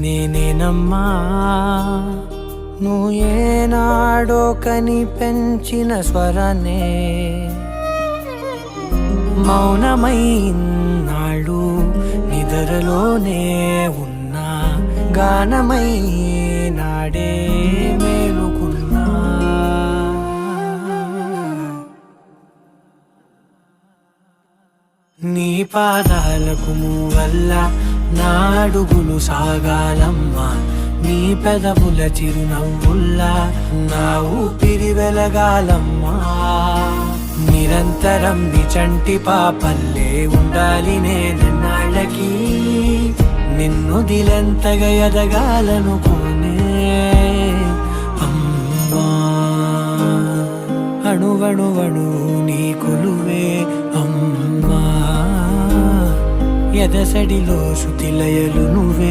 నేనేనమ్మా నువ్వు ఏనాడో కని పెంచిన స్వరాన్నే మౌనమైనాడు నిద్రలోనే ఉన్నా గానమై నాడే మేలుకున్నా నీ పాదాలకు మూవల్ల నా అడుగులు సాగాలమ్మా నీ పెదవుల చిరునవ్వుల్లా నా ఊపిరి వెలగాలమ్మా నిరంతరం నీ చంటి పాపల్లే ఉండాలి నేనన్నాళ్ళకి నిన్ను దిలెంతగా ఎదగాలనుకోనే అమ్మా అణువణువణు నీ కొలువే అమ్మా ఎదసడిలో శృతిలయలు నువ్వే